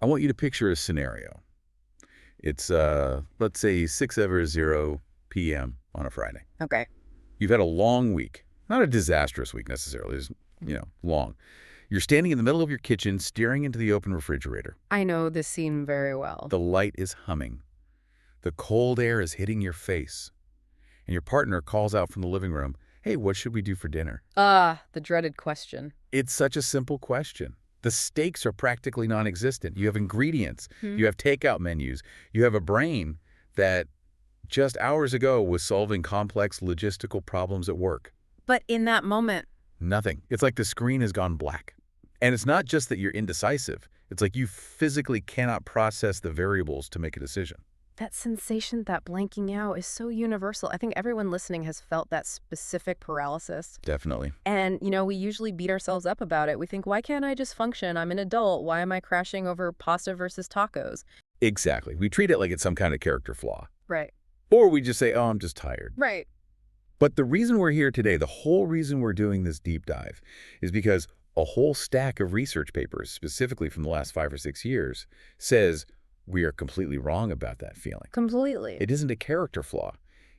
I want you to picture a scenario. It's, let's say 6:00 p.m. on a Friday. Okay. You've had a long week. Not a disastrous week necessarily, just, long. You're standing in the middle of your kitchen, staring into the open refrigerator. I know this scene very well. The light is humming. The cold air is hitting your face. And your partner calls out from the living room, "Hey, what should we do for dinner?" The dreaded question. It's such a simple question. The stakes are practically non-existent. You have ingredients. You have takeout menus. You have a brain that just hours ago was solving complex logistical problems at work. But in that moment, Nothing. It's like the screen has gone black. And it's not just that you're indecisive. It's like you physically cannot process the variables to make a decision. that sensation, that blanking out is so universal. I think everyone listening has felt that specific paralysis. Definitely. And, we usually beat ourselves up about it. We think, why can't I just function? I'm an adult. Why am I crashing over pasta versus tacos? Exactly. We treat it like it's some kind of character flaw. Right. Or we just say, oh, I'm just tired. Right. But the reason we're here today, the whole reason we're doing this deep dive, is because a whole stack of research papers, specifically from the last 5 or 6 years, says we are completely wrong about that feeling. Completely. It isn't a character flaw.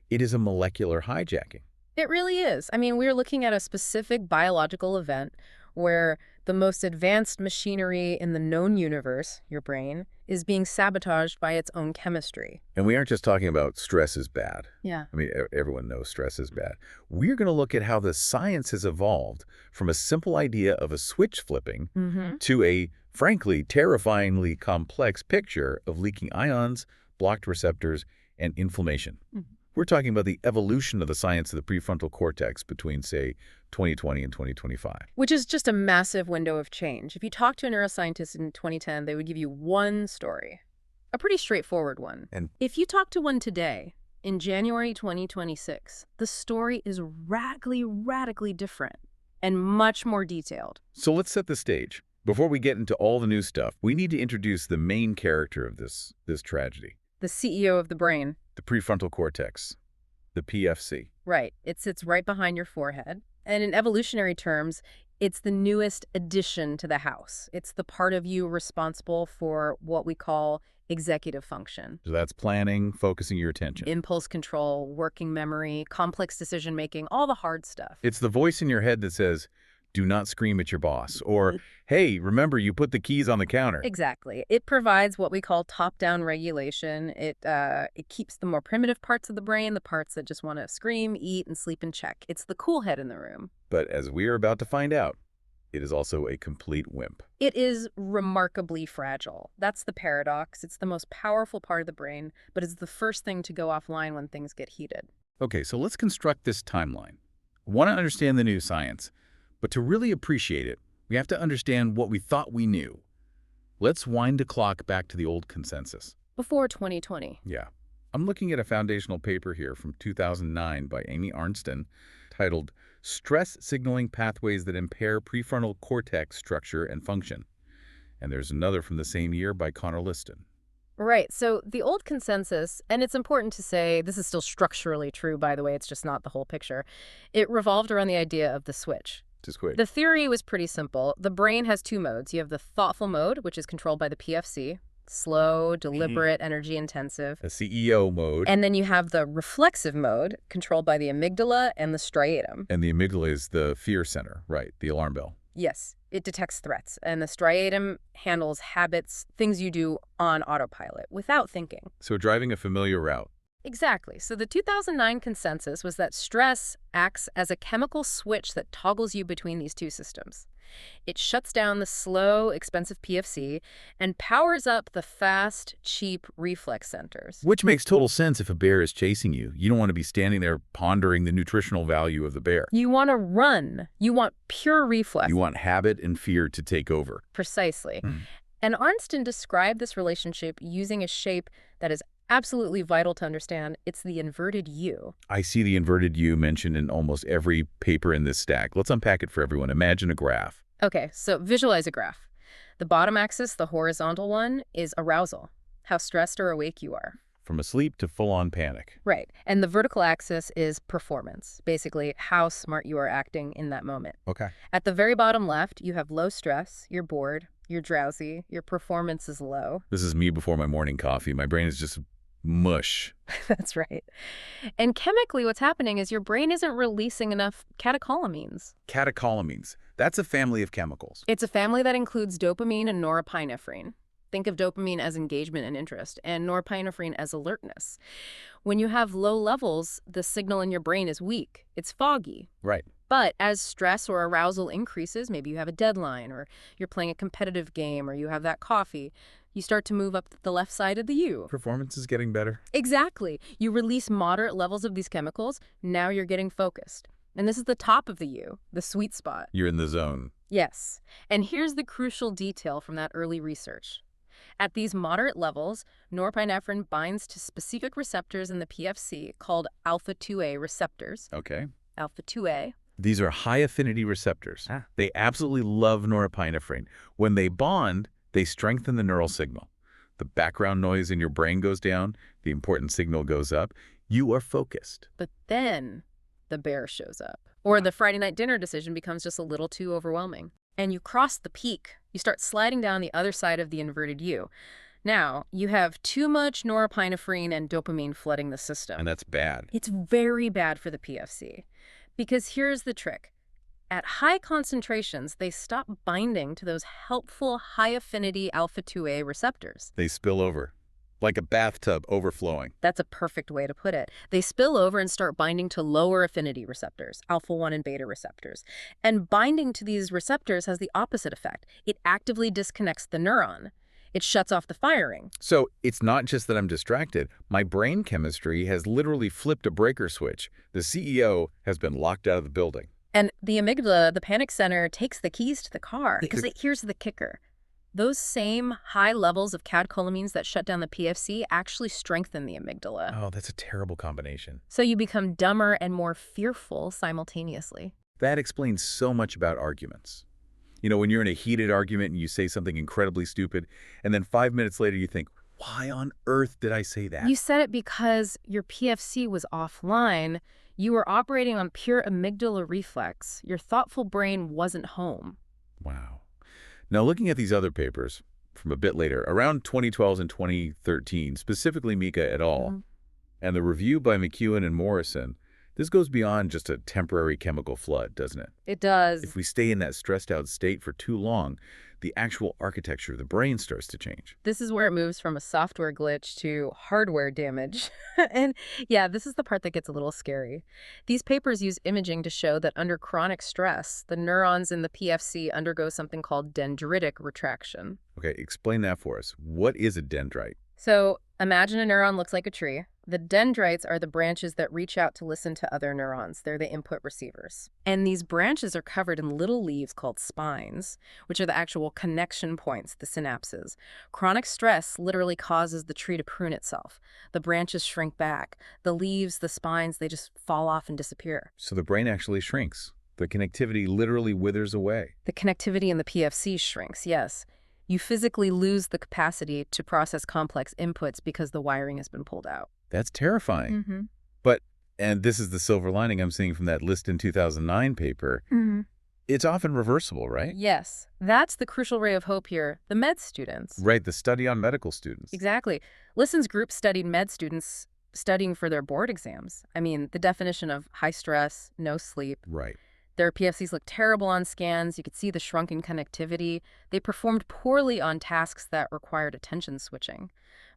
It is a molecular hijacking. It really is. I mean, we're looking at a specific biological event where the most advanced machinery in the known universe, your brain, is being sabotaged by its own chemistry. And we aren't just talking about stress is bad. Yeah. I mean, everyone knows stress is bad. We're going to look at how the science has evolved from a simple idea of a switch flipping to a, frankly, terrifyingly complex picture of leaking ions, blocked receptors, and inflammation. We're talking about the evolution of the science of the prefrontal cortex between, say, 2020 and 2025. Which is just a massive window of change. If you talk to a neuroscientist in 2010, they would give you one story, a pretty straightforward one. And if you talk to one today, in January 2026, the story is radically different and much more detailed. so let's set the stage. Before we get into all the new stuff, we need to introduce the main character of this tragedy. The CEO of the brain. The prefrontal cortex, the PFC. Right. It sits right behind your forehead. And in evolutionary terms, it's the newest addition to the house. It's the part of you responsible for what we call executive function. So that's planning, focusing your attention. Impulse control, working memory, complex decision-making, all the hard stuff. It's the voice in your head that says, do not scream at your boss, or, hey, remember you put the keys on the counter. Exactly. It provides what we call top-down regulation. It keeps the more primitive parts of the brain, the parts that just want to scream, eat, and sleep in check. It's the cool head in the room. But as we are about to find out, it is also a complete wimp. It is remarkably fragile. That's the paradox. It's the most powerful part of the brain, but it's the first thing to go offline when things get heated. Okay, so let's construct this timeline. I want to understand the new science, but to really appreciate it, we have to understand what we thought we knew. Let's wind the clock back to the old consensus. Before 2020. Yeah. I'm looking at a foundational paper here from 2009 by Amy Arnsten titled Stress Signaling Pathways That Impair Prefrontal Cortex Structure and Function. And there's another from the same year by Connor Liston. Right. So the old consensus, and it's important to say this is still structurally true, by the way, it's just not the whole picture, it revolved around the idea of the switch. Just quick. The theory was pretty simple. The brain has two modes. You have the thoughtful mode, which is controlled by the PFC, slow, deliberate, energy intensive. The CEO mode. And then you have the reflexive mode, controlled by the amygdala and the striatum. And the amygdala is the fear center, right, the alarm bell. Yes, it detects threats. And the striatum handles habits, things you do on autopilot without thinking. So driving a familiar route. Exactly. So the 2009 consensus was that stress acts as a chemical switch that toggles you between these two systems. It shuts down the slow, expensive PFC and powers up the fast, cheap reflex centers. Which makes total sense if a bear is chasing you. You don't want to be standing there pondering the nutritional value of the bear. You want to run. You want pure reflex. You want habit and fear to take over. Precisely. And Arnsten described this relationship using a shape that is absolutely vital to understand. It's the inverted U. I see the inverted U mentioned in almost every paper in this stack. Let's unpack it for everyone. Imagine a graph. Okay, so visualize a graph. The bottom axis, the horizontal one, is arousal, how stressed or awake you are. From asleep to full-on panic. Right. And the vertical axis is performance, basically how smart you are acting in that moment. Okay. At the very bottom left, you have low stress, you're bored, You're drowsy. Your performance is low. This is me before my morning coffee. My brain is just mush. That's right. And chemically, what's happening is your brain isn't releasing enough catecholamines. Catecholamines. That's a family of chemicals. It's a family that includes dopamine and norepinephrine. Think of dopamine as engagement and interest, and norepinephrine as alertness. When you have low levels, the signal in your brain is weak. It's foggy. Right. But as stress or arousal increases, maybe you have a deadline, or you're playing a competitive game, or you have that coffee, you start to move up the left side of the U. Performance is getting better. Exactly. You release moderate levels of these chemicals. Now you're getting focused. And this is the top of the U, the sweet spot. You're in the zone. Yes. And here's the crucial detail from that early research. At these moderate levels, norepinephrine binds to specific receptors in the PFC called alpha-2A receptors. Okay. Alpha-2A. These are high-affinity receptors. They absolutely love norepinephrine. When they bond, they strengthen the neural signal. The background noise in your brain goes down, the important signal goes up. You are focused. But then the bear shows up. Or the Friday night dinner decision becomes just a little too overwhelming. And you cross the peak. You start sliding down the other side of the inverted U. Now, you have too much norepinephrine and dopamine flooding the system. And that's bad. It's very bad for the PFC. Because here's the trick. At high concentrations, they stop binding to those helpful high-affinity alpha-2A receptors. They spill over, like a bathtub overflowing. That's a perfect way to put it. They spill over and start binding to lower affinity receptors, alpha-1 and beta receptors. And binding to these receptors has the opposite effect. It actively disconnects the neuron. It shuts off the firing. So it's not just that I'm distracted. My brain chemistry has literally flipped a breaker switch. The CEO has been locked out of the building. And the amygdala, the panic center, takes the keys to the car. Because here's the kicker. Those same high levels of catecholamines that shut down the PFC actually strengthen the amygdala. Oh, that's a terrible combination. So you become dumber and more fearful simultaneously. That explains so much about arguments. You know, when you're in a heated argument and you say something incredibly stupid, and then 5 minutes later you think, why on earth did I say that? You said it because your PFC was offline. You were operating on pure amygdala reflex. Your thoughtful brain wasn't home. Wow. Now, looking at these other papers from a bit later, around 2012 and 2013, specifically Mika et al., and the review by McEwen and Morrison, this goes beyond just a temporary chemical flood, doesn't it? It does. If we stay in that stressed out state for too long, the actual architecture of the brain starts to change. This is where it moves from a software glitch to hardware damage. And yeah, this is the part that gets a little scary. These papers use imaging to show that under chronic stress, the neurons in the PFC undergo something called dendritic retraction. Okay, explain that for us. What is a dendrite? So imagine a neuron looks like a tree. The dendrites are the branches that reach out to listen to other neurons. They're the input receivers. And these branches are covered in little leaves called spines, which are the actual connection points, the synapses. Chronic stress literally causes the tree to prune itself. The branches shrink back. The leaves, the spines, they just fall off and disappear. So the brain actually shrinks. The connectivity literally withers away. The connectivity in the PFC shrinks, yes. You physically lose the capacity to process complex inputs because the wiring has been pulled out. That's terrifying. But, and this is the silver lining I'm seeing from that List in 2009 paper, it's often reversible, right? Yes. That's the crucial ray of hope here. The med students. Right, the study on medical students. Exactly. Liston's group studied med students studying for their board exams. I mean, the definition of high stress, no sleep. Right. Their PFCs looked terrible on scans. You could see the shrunken connectivity. They performed poorly on tasks that required attention switching.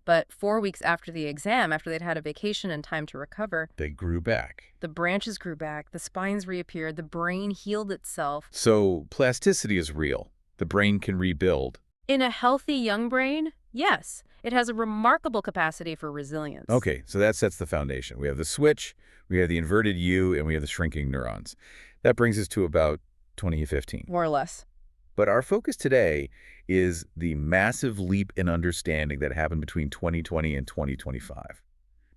But 4 weeks after the exam, after they'd had a vacation and time to recover, they grew back. The branches grew back, the spines reappeared, the brain healed itself. So plasticity is real. The brain can rebuild. In a healthy young brain, yes. It has a remarkable capacity for resilience. Okay, so that sets the foundation. We have the switch, we have the inverted U, and we have the shrinking neurons. That brings us to about 2015. More or less. But our focus today is the massive leap in understanding that happened between 2020 and 2025.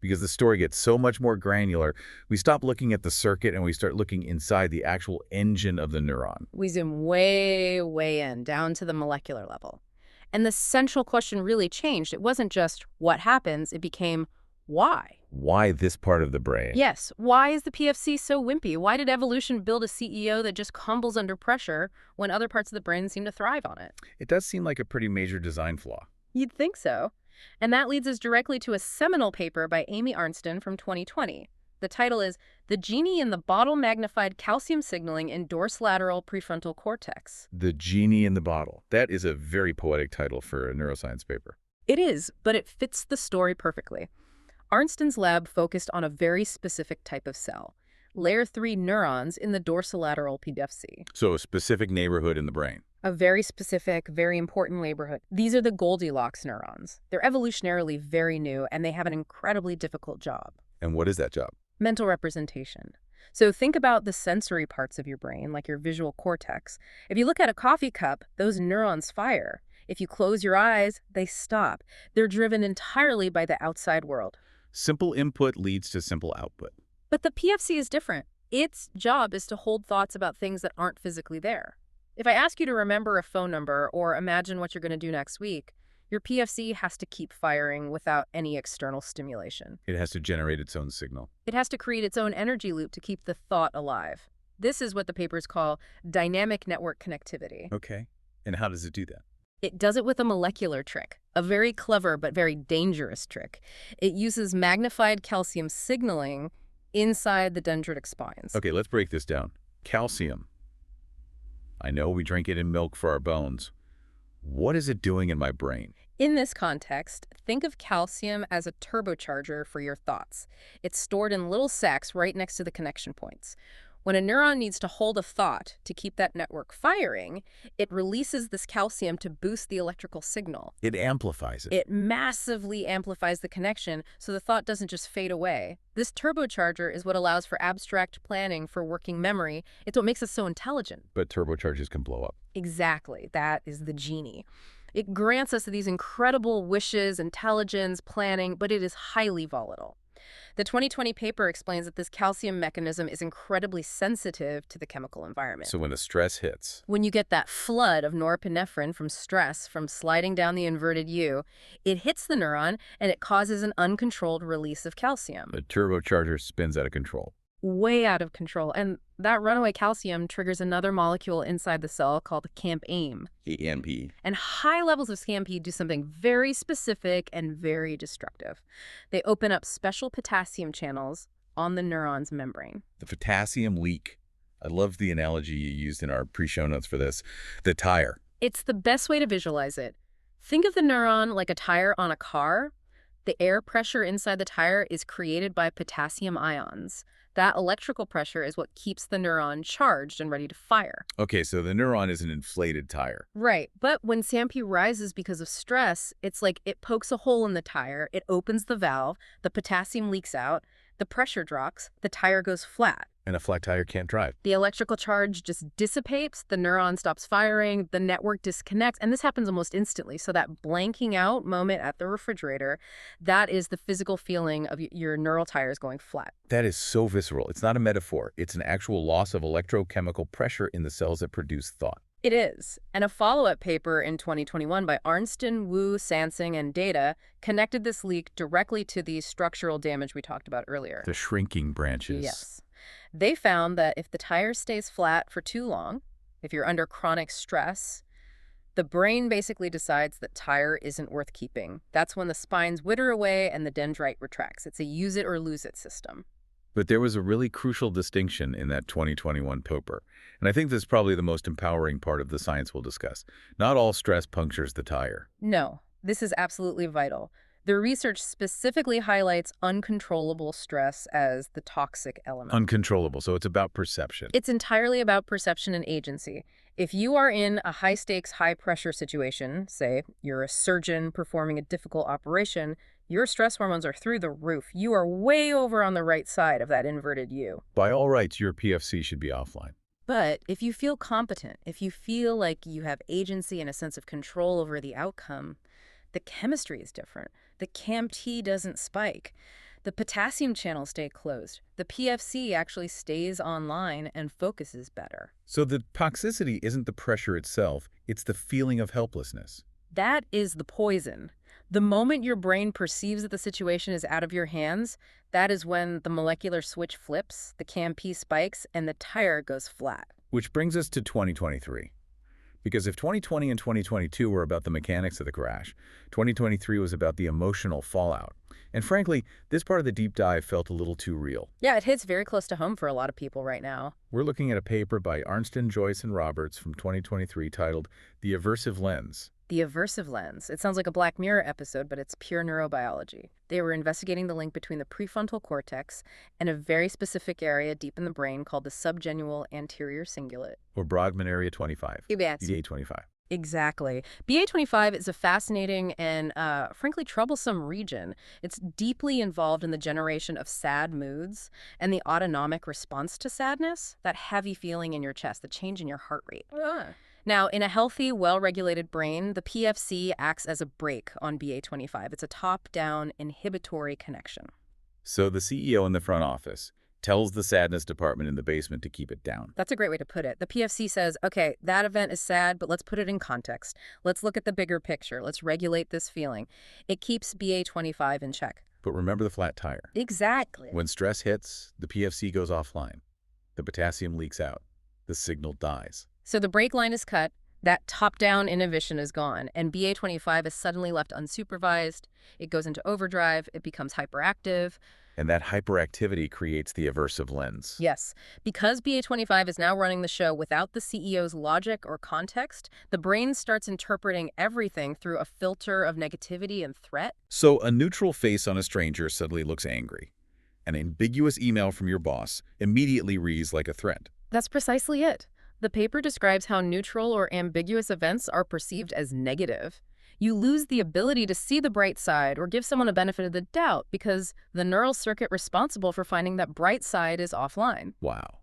Because the story gets so much more granular, we stop looking at the circuit and we start looking inside the actual engine of the neuron. We zoom way, way in, down to the molecular level. And the central question really changed. It wasn't just what happens, it became Why? Why this part of the brain? Yes, why is the PFC so wimpy? Why did evolution build a CEO that just crumbles under pressure when other parts of the brain seem to thrive on it? It does seem like a pretty major design flaw. You'd think so. And that leads us directly to a seminal paper by Amy Arnsten from 2020. The title is The Genie in the Bottle Magnified Calcium Signaling in Dorsolateral Prefrontal Cortex. The Genie in the Bottle. That is a very poetic title for a neuroscience paper. It is, but it fits the story perfectly. Arnsten's lab focused on a very specific type of cell, layer 3 neurons in the dorsolateral PFC. So a specific neighborhood in the brain. A very specific, very important neighborhood. These are the Goldilocks neurons. They're evolutionarily very new, and they have an incredibly difficult job. And what is that job? Mental representation. So think about the sensory parts of your brain, like your visual cortex. If you look at a coffee cup, those neurons fire. If you close your eyes, they stop. They're driven entirely by the outside world. Simple input leads to simple output. But the PFC is different. Its job is to hold thoughts about things that aren't physically there. If I ask you to remember a phone number or imagine what you're going to do next week, your PFC has to keep firing without any external stimulation. It has to generate its own signal. It has to create its own energy loop to keep the thought alive. This is what the papers call dynamic network connectivity. Okay. And how does it do that? It does it with a molecular trick, a very clever but very dangerous trick. It uses magnified calcium signaling inside the dendritic spines. Okay, let's break this down. Calcium. I know we drink it in milk for our bones. What is it doing in my brain? In this context, think of calcium as a turbocharger for your thoughts. It's stored in little sacs right next to the connection points. When a neuron needs to hold a thought to keep that network firing, it releases this calcium to boost the electrical signal. It amplifies it. It massively amplifies the connection so the thought doesn't just fade away. This turbocharger is what allows for abstract planning, for working memory. It's what makes us so intelligent. But turbochargers can blow up. Exactly. That is the genie. It grants us these incredible wishes, intelligence, planning, but it is highly volatile. The 2020 paper explains that this calcium mechanism is incredibly sensitive to the chemical environment. So when the stress hits, When you get that flood of norepinephrine from stress, from sliding down the inverted U, it hits the neuron and it causes an uncontrolled release of calcium. the turbocharger spins out of control. Way out of control. And that runaway calcium triggers another molecule inside the cell called CAMP-AIM. AMP. And high levels of CAMP do something very specific and very destructive. They open up special potassium channels on the neuron's membrane. The potassium leak. I love the analogy you used in our pre-show notes for this. The tire. It's the best way to visualize it. Think of the neuron like a tire on a car. The air pressure inside the tire is created by potassium ions. That electrical pressure is what keeps the neuron charged and ready to fire. Okay, so the neuron is an inflated tire. Right, but when CAMP rises because of stress, it's like it pokes a hole in the tire, it opens the valve, the potassium leaks out, the pressure drops, the tire goes flat. And a flat tire can't drive. The electrical charge just dissipates, the neuron stops firing, the network disconnects, and this happens almost instantly. So that blanking out moment at the refrigerator, that is the physical feeling of your neural tires going flat. That is so visceral. It's not a metaphor. It's an actual loss of electrochemical pressure in the cells that produce thought. It is. And a follow-up paper in 2021 by Arnsten, Wu, Sansing, and Data connected this leak directly to the structural damage we talked about earlier. The shrinking branches. Yes. They found that if the tire stays flat for too long, if you're under chronic stress, the brain basically decides that tire isn't worth keeping. That's when the spines wither away and the dendrite retracts. It's a use it or lose it system. But there was a really crucial distinction in that 2021 paper. And I think this is probably the most empowering part of the science we'll discuss. Not all stress punctures the tire. No, this is absolutely vital. The research specifically highlights uncontrollable stress as the toxic element. Uncontrollable, so it's about perception. It's entirely about perception and agency. If you are in a high-stakes, high-pressure situation, say you're a surgeon performing a difficult operation, your stress hormones are through the roof. You are way over on the right side of that inverted U. By all rights, your PFC should be offline. But if you feel competent, if you feel like you have agency and a sense of control over the outcome, the chemistry is different. The CAMP-T doesn't spike. The potassium channels stay closed. The PFC actually stays online and focuses better. So the toxicity isn't the pressure itself, it's the feeling of helplessness. That is the poison. The moment your brain perceives that the situation is out of your hands, that is when the molecular switch flips, the CAMP spikes, and the tire goes flat. Which brings us to 2023. Because if 2020 and 2022 were about the mechanics of the crash, 2023 was about the emotional fallout. And frankly, this part of the deep dive felt a little too real. Yeah, it hits very close to home for a lot of people right now. We're looking at a paper by Arnsten, Joyce, and Roberts from 2023 titled The Aversive Lens. The aversive lens. It sounds like a Black Mirror episode, but it's pure neurobiology. They were investigating the link between the prefrontal cortex and a very specific area deep in the brain called the subgenual anterior cingulate. Or Brodmann Area 25. BA 25. Exactly. BA25 is a fascinating and, frankly, troublesome region. It's deeply involved in the generation of sad moods and the autonomic response to sadness, that heavy feeling in your chest, the change in your heart rate. Now, in a healthy, well-regulated brain, the PFC acts as a brake on BA25. It's a top-down inhibitory connection. So the CEO in the front office tells the sadness department in the basement to keep it down. That's a great way to put it. The PFC says, okay, that event is sad, but let's put it in context. Let's look at the bigger picture. Let's regulate this feeling. It keeps BA25 in check. But remember the flat tire. Exactly. When stress hits, the PFC goes offline. The potassium leaks out. The signal dies. So the brake line is cut, that top-down inhibition is gone, and BA25 is suddenly left unsupervised. It goes into overdrive, it becomes hyperactive. And that hyperactivity creates the aversive lens. Yes. Because BA25 is now running the show without the CEO's logic or context, the brain starts interpreting everything through a filter of negativity and threat. So a neutral face on a stranger suddenly looks angry. An ambiguous email from your boss immediately reads like a threat. That's precisely it. The paper describes how neutral or ambiguous events are perceived as negative. You lose the ability to see the bright side or give someone a benefit of the doubt because the neural circuit responsible for finding that bright side is offline. Wow.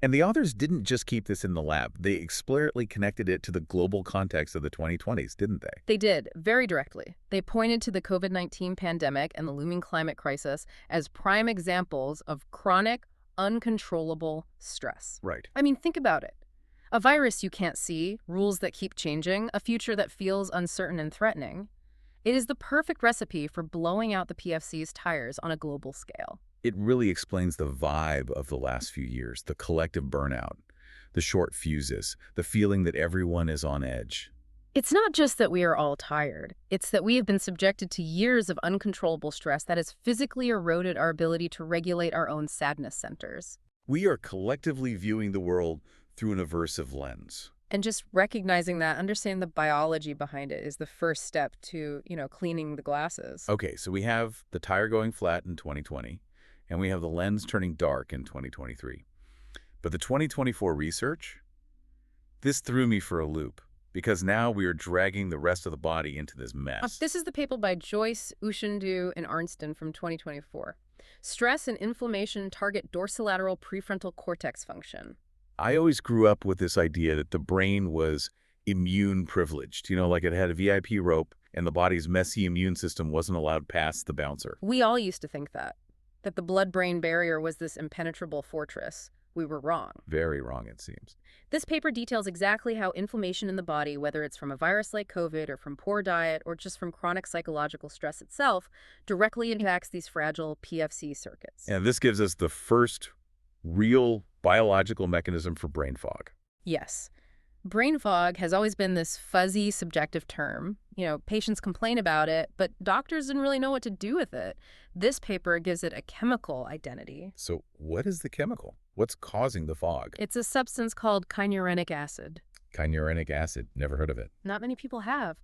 And the authors didn't just keep this in the lab. They explicitly connected it to the global context of the 2020s, didn't they? They did, very directly. They pointed to the COVID-19 pandemic and the looming climate crisis as prime examples of chronic, uncontrollable stress. Right. I mean, think about it. A virus you can't see, rules that keep changing, a future that feels uncertain and threatening. It is the perfect recipe for blowing out the PFC's tires on a global scale. It really explains the vibe of the last few years, the collective burnout, the short fuses, the feeling that everyone is on edge. It's not just that we are all tired. It's that we have been subjected to years of uncontrollable stress that has physically eroded our ability to regulate our own sadness centers. We are collectively viewing the world through an aversive lens. And just recognizing that, understanding the biology behind it is the first step to, cleaning the glasses. Okay, so we have the tire going flat in 2020, and we have the lens turning dark in 2023. But the 2024 research, this threw me for a loop, because now we are dragging the rest of the body into this mess. This is the paper by Joyce, Ushindu, and Arnsten from 2024. Stress and inflammation target dorsolateral prefrontal cortex function. I always grew up with this idea that the brain was immune privileged, like it had a VIP rope and the body's messy immune system wasn't allowed past the bouncer. We all used to think that the blood-brain barrier was this impenetrable fortress. We were wrong. Very wrong, it seems. This paper details exactly how inflammation in the body, whether it's from a virus like COVID or from poor diet or just from chronic psychological stress itself, directly impacts these fragile PFC circuits. And this gives us the first real biological mechanism for brain fog. Yes. Brain fog has always been this fuzzy, subjective term. Patients complain about it, but doctors didn't really know what to do with it. This paper gives it a chemical identity. So what is the chemical? What's causing the fog? It's a substance called kynurenic acid. Kynurenic acid. Never heard of it. Not many people have.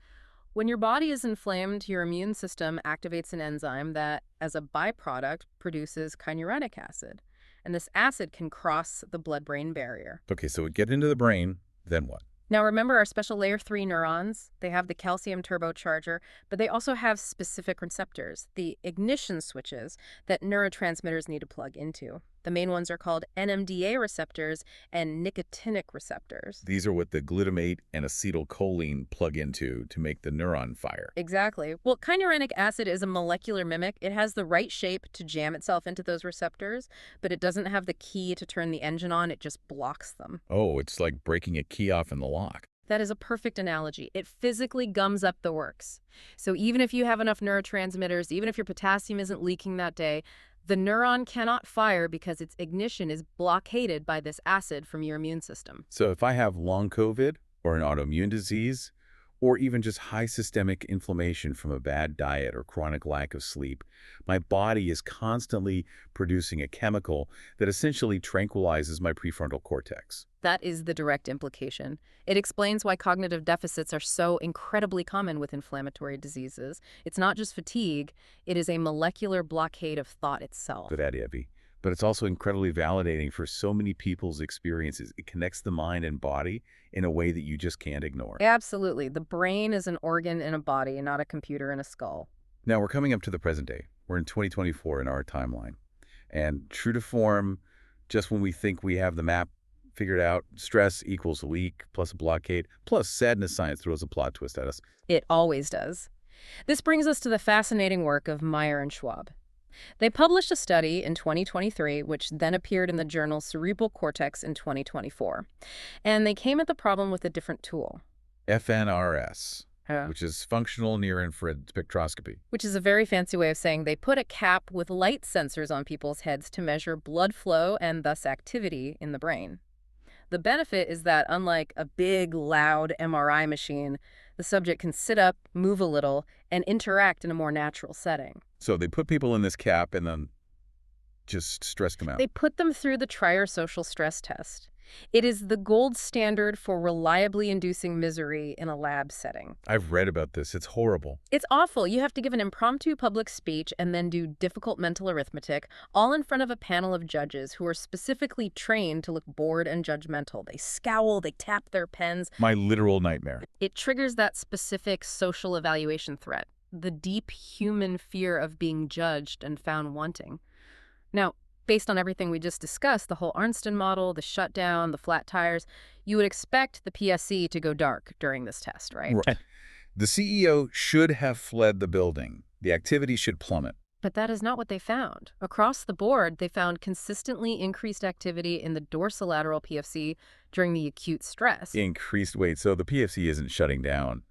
When your body is inflamed, your immune system activates an enzyme that, as a byproduct, produces kynurenic acid. And this acid can cross the blood-brain barrier. Okay, so it gets into the brain, then what? Now remember our special layer 3 neurons? They have the calcium turbocharger, but they also have specific receptors, the ignition switches that neurotransmitters need to plug into. The main ones are called NMDA receptors and nicotinic receptors. These are what the glutamate and acetylcholine plug into to make the neuron fire. Exactly. Well, kynurenic acid is a molecular mimic. It has the right shape to jam itself into those receptors, but it doesn't have the key to turn the engine on. It just blocks them. Oh, it's like breaking a key off in the lock. That is a perfect analogy. It physically gums up the works. So even if you have enough neurotransmitters, even if your potassium isn't leaking that day, the neuron cannot fire because its ignition is blockaded by this acid from your immune system. So if I have long COVID or an autoimmune disease, or even just high systemic inflammation from a bad diet or chronic lack of sleep, my body is constantly producing a chemical that essentially tranquilizes my prefrontal cortex. That is the direct implication. It explains why cognitive deficits are so incredibly common with inflammatory diseases. It's not just fatigue, it is a molecular blockade of thought itself. Good idea, Abby. But it's also incredibly validating for so many people's experiences. It connects the mind and body in a way that you just can't ignore. Absolutely. The brain is an organ in a body, not a computer in a skull. Now, we're coming up to the present day. We're in 2024 in our timeline. And true to form, just when we think we have the map figured out, stress equals a week, plus a blockade, plus sadness science throws a plot twist at us. It always does. This brings us to the fascinating work of Meyer and Schwab. They published a study in 2023, which then appeared in the journal Cerebral Cortex in 2024. And they came at the problem with a different tool. FNRS, which is functional near-infrared spectroscopy. Which is a very fancy way of saying they put a cap with light sensors on people's heads to measure blood flow and thus activity in the brain. The benefit is that unlike a big, loud MRI machine, the subject can sit up, move a little, and interact in a more natural setting. So they put people in this cap and then just stress them out. They put them through the Trier social stress test. It is the gold standard for reliably inducing misery in a lab setting. I've read about this. It's horrible. It's awful. You have to give an impromptu public speech and then do difficult mental arithmetic, all in front of a panel of judges who are specifically trained to look bored and judgmental. They scowl, they tap their pens. My literal nightmare. It triggers that specific social evaluation threat, the deep human fear of being judged and found wanting. Now, based on everything we just discussed, the whole Arnsten model, the shutdown, the flat tires, you would expect the PSC to go dark during this test, right? Right. The CEO should have fled the building. The activity should plummet. But that is not what they found. Across the board, they found consistently increased activity in the dorsolateral PFC during the acute stress. Increased weight. So the PFC isn't shutting down.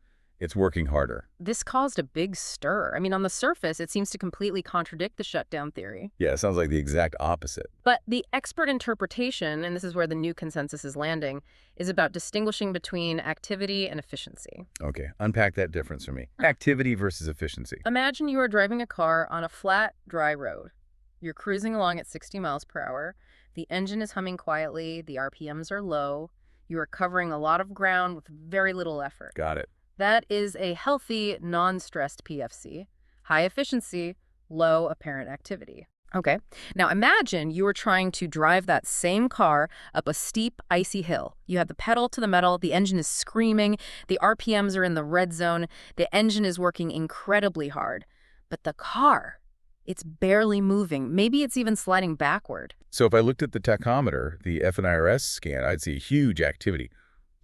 It's working harder. This caused a big stir. I mean, on the surface, it seems to completely contradict the shutdown theory. Yeah, it sounds like the exact opposite. But the expert interpretation, and this is where the new consensus is landing, is about distinguishing between activity and efficiency. Okay, unpack that difference for me. Activity versus efficiency. Imagine you are driving a car on a flat, dry road. You're cruising along at 60 miles per hour. The engine is humming quietly. The RPMs are low. You are covering a lot of ground with very little effort. Got it. That is a healthy, non-stressed PFC, high efficiency, low apparent activity. Okay, now imagine you were trying to drive that same car up a steep, icy hill. You have the pedal to the metal, the engine is screaming, the RPMs are in the red zone, the engine is working incredibly hard. But the car, it's barely moving. Maybe it's even sliding backward. So if I looked at the tachometer, the FNRS scan, I'd see huge activity.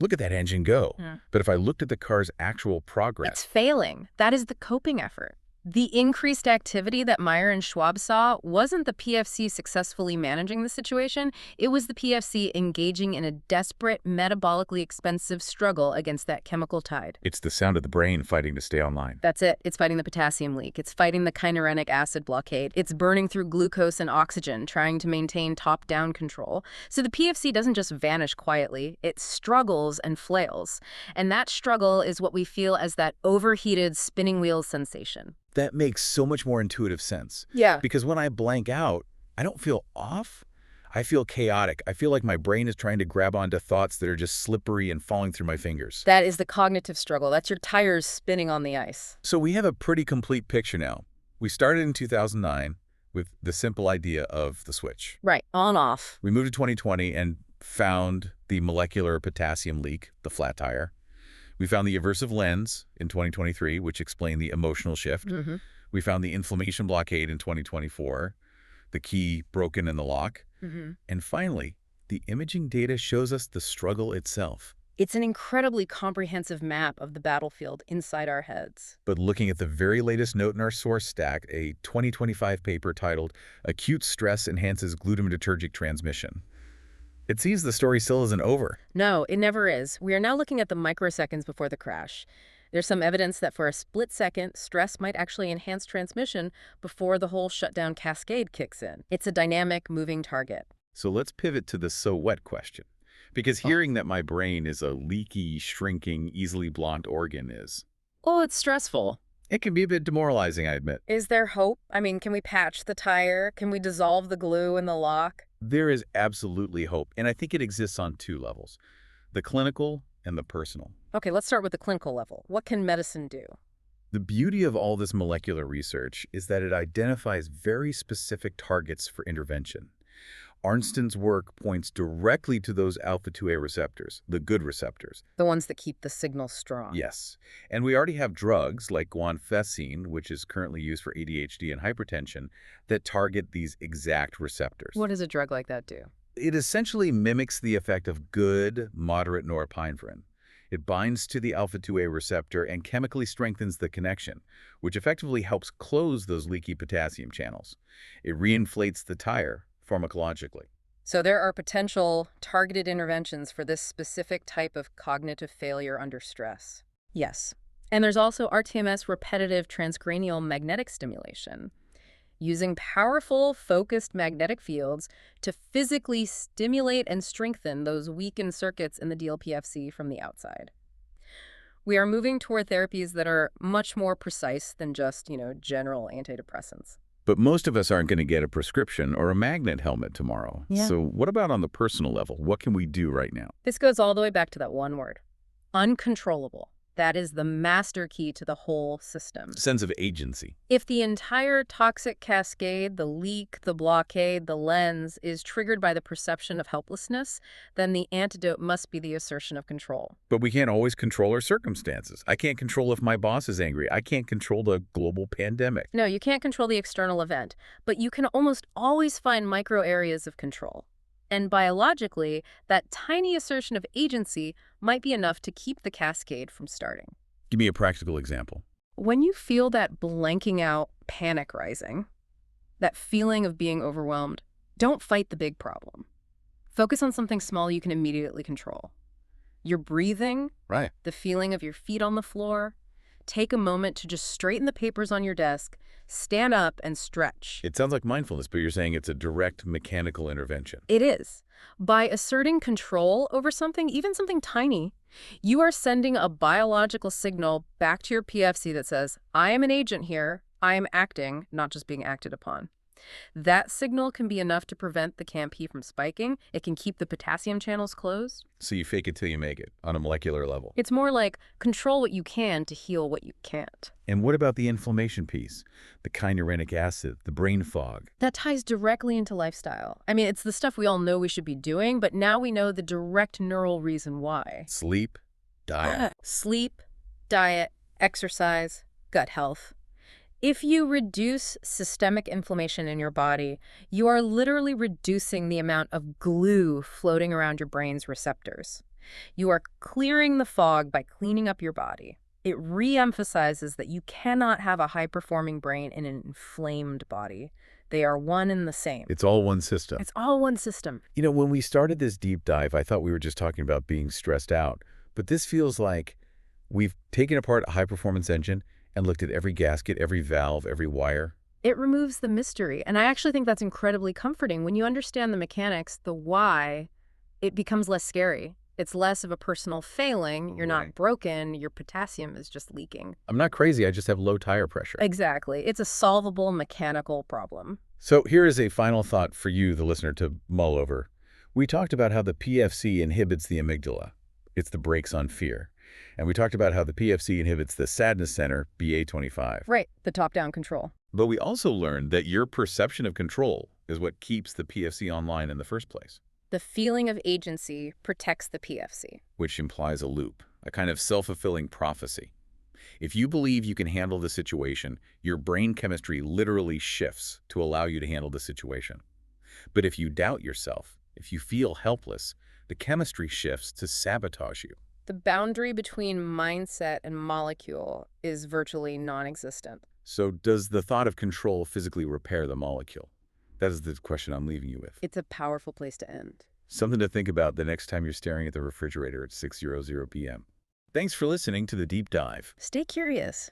Look at that engine go. But if I looked at the car's actual progress... It's failing. That is the coping effort. The increased activity that Meyer and Schwab saw wasn't the PFC successfully managing the situation. It was the PFC engaging in a desperate, metabolically expensive struggle against that chemical tide. It's the sound of the brain fighting to stay online. That's it. It's fighting the potassium leak. It's fighting the kynureninic acid blockade. It's burning through glucose and oxygen, trying to maintain top-down control. So the PFC doesn't just vanish quietly. It struggles and flails. And that struggle is what we feel as that overheated spinning wheels sensation. That makes so much more intuitive sense. Yeah. Because when I blank out, I don't feel off. I feel chaotic. I feel like my brain is trying to grab onto thoughts that are just slippery and falling through my fingers. That is the cognitive struggle. That's your tires spinning on the ice. So we have a pretty complete picture now. We started in 2009 with the simple idea of the switch. Right, on, off. We moved to 2020 and found the molecular potassium leak, the flat tire. We found the aversive lens in 2023, which explained the emotional shift. We found the inflammation blockade in 2024, the key broken in the lock. And finally, the imaging data shows us the struggle itself. It's an incredibly comprehensive map of the battlefield inside our heads. But looking at the very latest note in our source stack, a 2025 paper titled Acute Stress Enhances Glutamatergic Transmission, It seems the story still isn't over. No, it never is. We are now looking at the microseconds before the crash. There's some evidence that for a split second, stress might actually enhance transmission before the whole shutdown cascade kicks in. It's a dynamic, moving target. So let's pivot to the so what question. Because hearing that my brain is a leaky, shrinking, easily blocked organ is... Oh, it's stressful. It can be a bit demoralizing, I admit. Is there hope? I mean, can we patch the tire? Can we dissolve the glue in the lock? There is absolutely hope, and I think it exists on two levels, the clinical and the personal. Okay, let's start with the clinical level. What can medicine do? The beauty of all this molecular research is that it identifies very specific targets for intervention. Arnstein's work points directly to those alpha-2A receptors, the good receptors. The ones that keep the signal strong. Yes. And we already have drugs like guanfacine, which is currently used for ADHD and hypertension, that target these exact receptors. What does a drug like that do? It essentially mimics the effect of good, moderate norepinephrine. It binds to the alpha-2A receptor and chemically strengthens the connection, which effectively helps close those leaky potassium channels. It reinflates the tire pharmacologically. So there are potential targeted interventions for this specific type of cognitive failure under stress. Yes. And there's also RTMS, repetitive transcranial magnetic stimulation, using powerful, focused magnetic fields to physically stimulate and strengthen those weakened circuits in the DLPFC from the outside. We are moving toward therapies that are much more precise than just, general antidepressants. But most of us aren't going to get a prescription or a magnet helmet tomorrow. Yeah. So what about on the personal level? What can we do right now? This goes all the way back to that one word, uncontrollable. That is the master key to the whole system. Sense of agency. If the entire toxic cascade, the leak, the blockade, the lens, is triggered by the perception of helplessness, then the antidote must be the assertion of control. But we can't always control our circumstances. I can't control if my boss is angry. I can't control the global pandemic. No, you can't control the external event, but you can almost always find micro areas of control. And biologically, that tiny assertion of agency might be enough to keep the cascade from starting. Give me a practical example. When you feel that blanking out panic rising, that feeling of being overwhelmed, don't fight the big problem. Focus on something small you can immediately control. Your breathing, Right. the feeling of your feet on the floor. Take a moment to just straighten the papers on your desk, stand up, and stretch. It sounds like mindfulness, but you're saying it's a direct mechanical intervention. It is. By asserting control over something, even something tiny, you are sending a biological signal back to your PFC that says, I am an agent here, I am acting, not just being acted upon. That signal can be enough to prevent the CAMP from spiking. It can keep the potassium channels closed. So you fake it till you make it on a molecular level. It's more like control what you can to heal what you can't. And what about the inflammation piece? The kynurenic acid, the brain fog. That ties directly into lifestyle. I mean, it's the stuff we all know we should be doing, but now we know the direct neural reason why. Sleep, diet. Sleep, diet, exercise, gut health. If you reduce systemic inflammation in your body, you are literally reducing the amount of glue floating around your brain's receptors. You are clearing the fog by cleaning up your body. It re-emphasizes that you cannot have a high-performing brain in an inflamed body. They are one and the same. It's all one system. It's all one system. You know, when we started this deep dive, I thought we were just talking about being stressed out. But this feels like we've taken apart a high-performance engine and looked at every gasket, every valve, every wire. It removes the mystery. And I actually think that's incredibly comforting. When you understand the mechanics, the why, it becomes less scary. It's less of a personal failing. You're not broken. Your potassium is just leaking. I'm not crazy. I just have low tire pressure. Exactly. It's a solvable mechanical problem. So here is a final thought for you, the listener, to mull over. We talked about how the PFC inhibits the amygdala. It's the brakes on fear. And we talked about how the PFC inhibits the sadness center, BA25. Right, the top-down control. But we also learned that your perception of control is what keeps the PFC online in the first place. The feeling of agency protects the PFC. Which implies a loop, a kind of self-fulfilling prophecy. If you believe you can handle the situation, your brain chemistry literally shifts to allow you to handle the situation. But if you doubt yourself, if you feel helpless, the chemistry shifts to sabotage you. The boundary between mindset and molecule is virtually non-existent. So does the thought of control physically repair the molecule? That is the question I'm leaving you with. It's a powerful place to end. Something to think about the next time you're staring at the refrigerator at 6:00 p.m. Thanks for listening to The Deep Dive. Stay curious.